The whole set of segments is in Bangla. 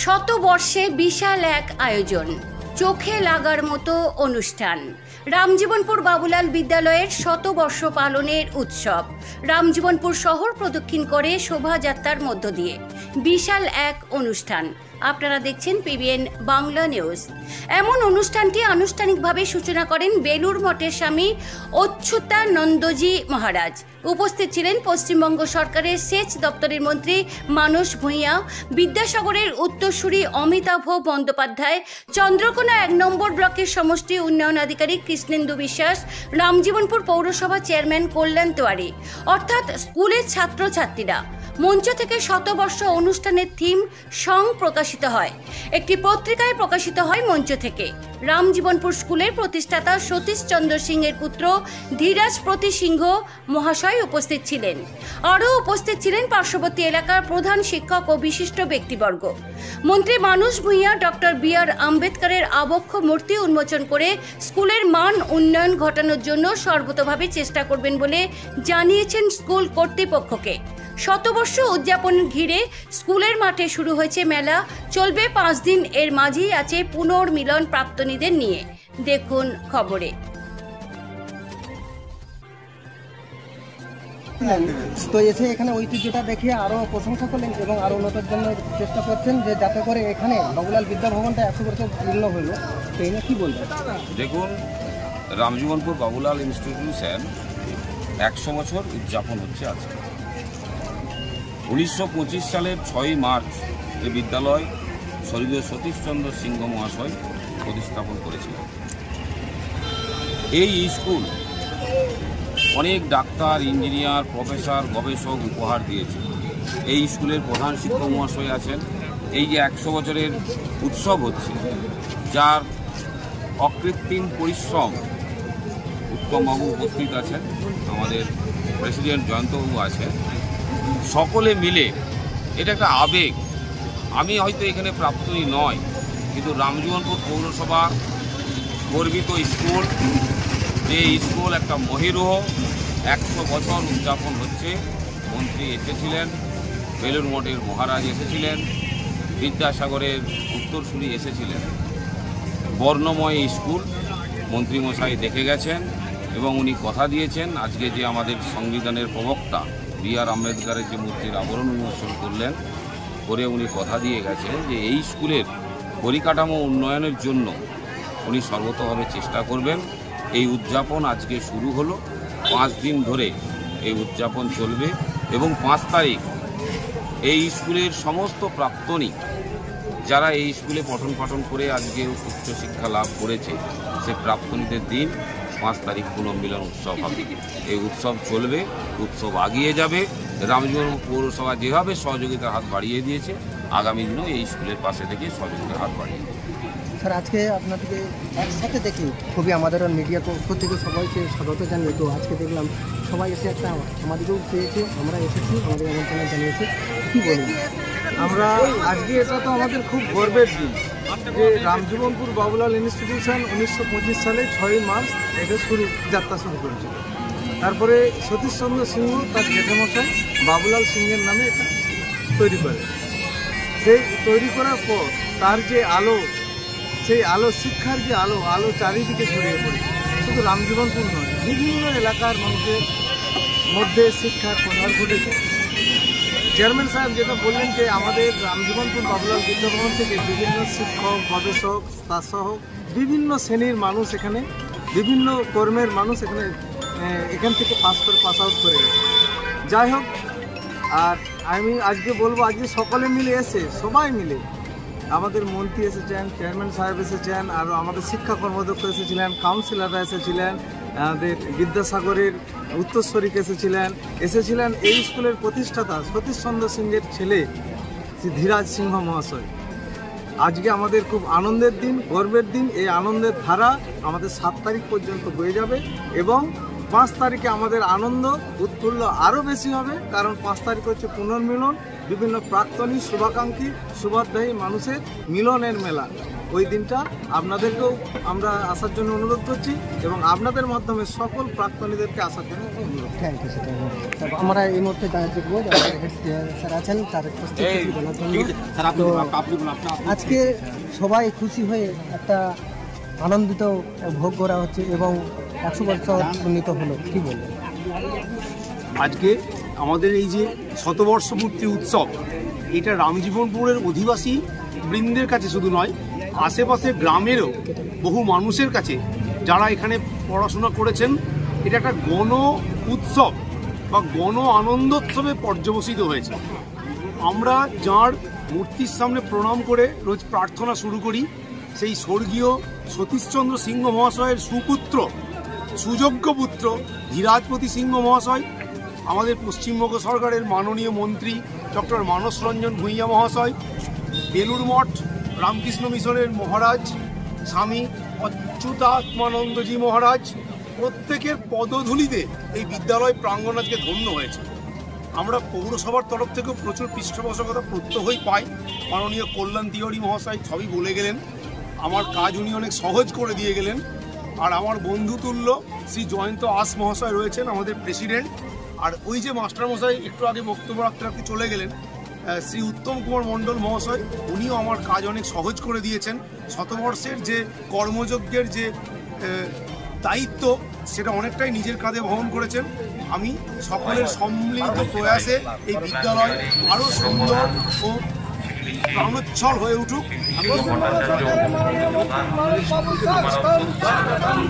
শতবর্ষে বিশাল এক আয়োজন, চোখে লাগার মতো অনুষ্ঠান। রামজীবনপুর বাবুলাল বিদ্যালয়ের শতবর্ষ পালনের উৎসব রামজীবনপুর শহর প্রদক্ষিণ করে শোভাযাত্রার মধ্য দিয়ে বিশাল এক অনুষ্ঠান। আপনারা দেখছেন পিবিএন বাংলা নিউজ। এমন অনুষ্ঠানটি আনুষ্ঠানিকভাবে সূচনা করেন বেলুর মঠের স্বামী অচ্যুতানন্দজি মহারাজ। উপস্থিত ছিলেন পশ্চিমবঙ্গ সরকারের সেচ দপ্তরের মন্ত্রী মানস ভূঁইয়া, বিদ্যাসাগরের উত্তরসূরি অমিতাভ বন্দ্যোপাধ্যায়, চন্দ্রকোনা 1 নম্বর ব্লকের সমষ্টি উন্নয়ন আধিকারিক কৃষ্ণেন্দু বিশ্বাস, রামজীবনপুর পৌরসভা চেয়ারম্যান কল্যাণ তেওয়ারি, অর্থাৎ স্কুলের ছাত্রছাত্রীরা। মঞ্চ থেকে শতবর্ষ অনুষ্ঠানের থিম সং প্রকাশিত হয়, একটি পত্রিকায় প্রকাশিত হয় মঞ্চ থেকে। রামজীবনপুর স্কুলের প্রতিষ্ঠাতা সতীশ চন্দ্র সিংহের পুত্র ধীরাজ প্রতি সিংহ মহাশয় উপস্থিত ছিলেন। আরও উপস্থিত ছিলেন পার্শ্ববর্তী এলাকার প্রধান শিক্ষক ও বিশিষ্ট ব্যক্তিবর্গ। মন্ত্রী মানস ভূঁইয়া ডক্টর বি.আর. আম্বেদকরের আবক্ষ মূর্তি উন্মোচন করে স্কুলের মান উন্নয়ন ঘটানোর জন্য সর্বতোভাবে চেষ্টা করবেন বলে জানিয়েছেন স্কুল কর্তৃপক্ষকে। শতবর্ষ উদযাপন ঘিরে স্কুলের মাঠে শুরু হয়েছে মেলা, চলবে 5 দিন। এর মাঝেই আছে পুনর্মিলন প্রাক্তনীদের নিয়ে। দেখুন খবরে। তো এসে এখানে ঐতিহ্যটা দেখে আরো প্রশংসা করলেন এবং আরো উন্নতির জন্য চেষ্টা করছেন, যে যাতে করে এখানে বাবুলাল বিদ্যা ভবনটা 100 বছর পূর্ণ হইল। তো এই নিয়ে কি বলবেন? দেখুন, রামজীবনপুর বাবুলাল ইনস্টিটিউশন 100 বছর উদযাপন হচ্ছে আজকে। 1925 সালের 6 মার্চ এই বিদ্যালয় স্বর্গীয় সতীশচন্দ্র সিংহ মহাশয় প্রতিস্থাপন করেছিলেন। এই স্কুল অনেক ডাক্তার, ইঞ্জিনিয়ার, প্রফেসর, গবেষক উপহার দিয়েছে। এই স্কুলের প্রধান শিক্ষক মহাশয় আছেন। এই যে 100 বছরের উৎসব হচ্ছে, যার অকৃত্রিম পরিশ্রম, উত্তমবাবু উপস্থিত আছেন, আমাদের প্রেসিডেন্ট জয়ন্তবাবু আছেন, সকলে মিলে এটা একটা আবেগ। আমি হয়তো এখানে প্রাপ্তই নয়, কিন্তু রামজীবনপুর পৌরসভা গর্বিত স্কুল, যে স্কুল একটা মহিরুহ 100 বছর উদযাপন হচ্ছে। মন্ত্রী এসেছিলেন, বেলুর মঠের মহারাজ এসেছিলেন, বিদ্যাসাগরের উত্তরসূরি এসেছিলেন। বর্ণময় স্কুল মন্ত্রীমশাই দেখে গেছেন এবং উনি কথা দিয়েছেন। আজকে যে আমাদের সংবিধানের প্রবক্তা বি.আর. আম্বেদকরের যে মূর্তির আবরণ উন্মোচন করলেন, করে উনি কথা দিয়ে গেছেন যে এই স্কুলের পরিকাঠামো উন্নয়নের জন্য উনি সর্বতভাবে চেষ্টা করবেন। এই উদযাপন আজকে শুরু হলো, 5 দিন ধরে এই উদযাপন চলবে এবং 5 তারিখ এই স্কুলের সমস্ত প্রাক্তনী, যারা এই স্কুলে পঠন পাঠন করে আজকে উচ্চশিক্ষা লাভ করেছে, সে প্রাক্তনীদের দিন 5 তারিখ পুনর্মিলন উৎসব হবে। এই উৎসব চলবে, উৎসব আগিয়ে যাবে। রামজীবনপুর পৌরসভা যেভাবে সহযোগিতার হাত বাড়িয়ে দিয়েছে, আগামী দিনেও এই স্কুলের পাশে থেকে সহযোগিতার হাত বাড়িয়ে দেবে। স্যার, আজকে আপনাদেরকে একসাথে দেখি খুবই আমাদের মিডিয়ার পক্ষ থেকে সবাইকে স্বাগত জানিয়ে, তো আজকে দেখলাম সবাই এসে একটা আমাদেরকেও পেয়েছে, আমরা এসেছি, আমাদের আমন্ত্রণ জানিয়েছে। কী বলবেন? আমরা আজকে, এটা তো আমাদের খুব গর্বের দিন যে রামজীবনপুর বাবুলাল ইনস্টিটিউশন 1925 সালে 6 মার্চ এটা যাত্রা শুরু করেছিল। তারপরে সতীশচন্দ্র সিংহ তার জেঠামশাই বাবুলাল সিংহের নামে এটা তৈরি করে। সেই তৈরি করার পর তার যে আলো, সেই আলো, শিক্ষার যে আলো চারিদিকে ছড়িয়ে পড়েছে। শুধু রামজীবনপুর নয়, বিভিন্ন এলাকার মানুষের মধ্যে শিক্ষার প্রসার ঘটেছে। চেয়ারম্যান সাহেব যেটা বললেন যে আমাদের রামজীবনপুর বাবুলাল বিদ্যাভবন থেকে বিভিন্ন শিক্ষক, গবেষক, তাসহ বিভিন্ন শ্রেণীর মানুষ এখানে, বিভিন্ন কর্মের মানুষ এখান থেকে পাস আউট করে গেছে। যাই হোক, আর আমি আজকে বলবো, আজকে সকলে মিলে এসে, সবাই মিলে, আমাদের মন্ত্রী এসেছেন, চেয়ারম্যান সাহেব এসেছেন, আর আমাদের শিক্ষা কর্মদক্ষ এসেছিলেন, কাউন্সিলররা এসেছিলেন, আমাদের বিদ্যাসাগরের উত্তরসূরি এসেছিলেন এই স্কুলের প্রতিষ্ঠাতা সতীশচন্দ্র সিংহের ছেলে শ্রী ধীরাজ সিংহ মহাশয়। আজকে আমাদের খুব আনন্দের দিন, গর্বের দিন। এই আনন্দের ধারা আমাদের 7 তারিখ পর্যন্ত বয়ে যাবে এবং 5 তারিখে আমাদের আনন্দ উৎফুল্ল আরও বেশি হবে, কারণ 5 তারিখ হচ্ছে পুনর্মিলন, বিভিন্ন প্রাক্তনী শুভাকাঙ্ক্ষী শুভাধ্যায়ী মানুষের মিলনের মেলা। ওই দিনটা আপনাদেরকেও আমরা আসার জন্য অনুরোধ করছি এবং আপনাদের মাধ্যমে সকল প্রাক্তনীদেরকে আসার জন্য অনুরোধ। Thank you sir. তারপর আমরা এই মুহূর্তে দেখবো স্যার আছেন তার প্রস্তুতি বলার জন্য। তো আজকে সবাই খুশি হয়ে একটা আনন্দিত ভোগ করা হচ্ছে এবং 100 বছর উন্নীত হলো, কি বলবেন? আজকে আমাদের এই যে শতবর্ষপূর্তি উৎসব, এটা রামজীবনপুরের অধিবাসী বৃন্দের কাছে শুধু নয়, আশেপাশের গ্রামেরও বহু মানুষের কাছে যারা এখানে পড়াশোনা করেছেন, এটা একটা গণ উৎসব বা গণ আনন্দোৎসবে পর্যবসিত হয়েছে। আমরা যার মূর্তির সামনে প্রণাম করে রোজ প্রার্থনা শুরু করি, সেই স্বর্গীয় সতীশচন্দ্র সিংহ মহাশয়ের সুপুত্র, সুযোগ্য পুত্র ধীরাজপতি সিংহ মহাশয়, আমাদের পশ্চিমবঙ্গ সরকারের মাননীয় মন্ত্রী ডক্টর মানস রঞ্জন ভূঁইয়া মহাশয়, বেলুর মঠ রামকৃষ্ণ মিশনের মহারাজ স্বামী অচ্যুতাত্মানন্দজি মহারাজ, প্রত্যেকের পদধূলিতে এই বিদ্যালয় প্রাঙ্গণ আজকে ধন্য হয়েছে। আমরা পৌরসভার তরফ থেকেও প্রচুর পৃষ্ঠপোষকতা প্রত্যহই পাই। মাননীয় কল্যাণ তিওয়ারি মহাশয় সবই বলে গেলেন, আমার কাজ উনি অনেক সহজ করে দিয়ে গেলেন। আর আমার বন্ধুতুল্য শ্রী জয়ন্ত আস মহাশয় রয়েছেন আমাদের প্রেসিডেন্ট। আর ওই যে মাস্টারমশাই একটু আগে বক্তব্য রাখতে রাখতে চলে গেলেন, শ্রী উত্তম কুমার মণ্ডল মহাশয়, উনিও আমার কাজ অনেক সহজ করে দিয়েছেন। শতবর্ষের যে কর্মযজ্ঞের যে দায়িত্ব, সেটা অনেকটাই নিজের কাঁধে বহন করেছেন। আমি সকলের সম্মিলিত প্রয়াসে এই বিদ্যালয় আরও সুন্দর ও প্রাণোচ্ছল হয়ে উঠুক আমি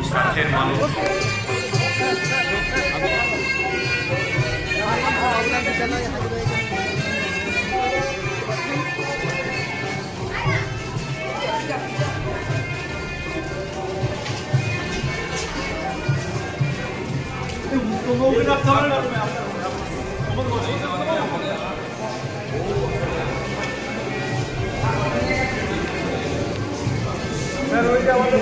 স্যার, ওই যে আমাদের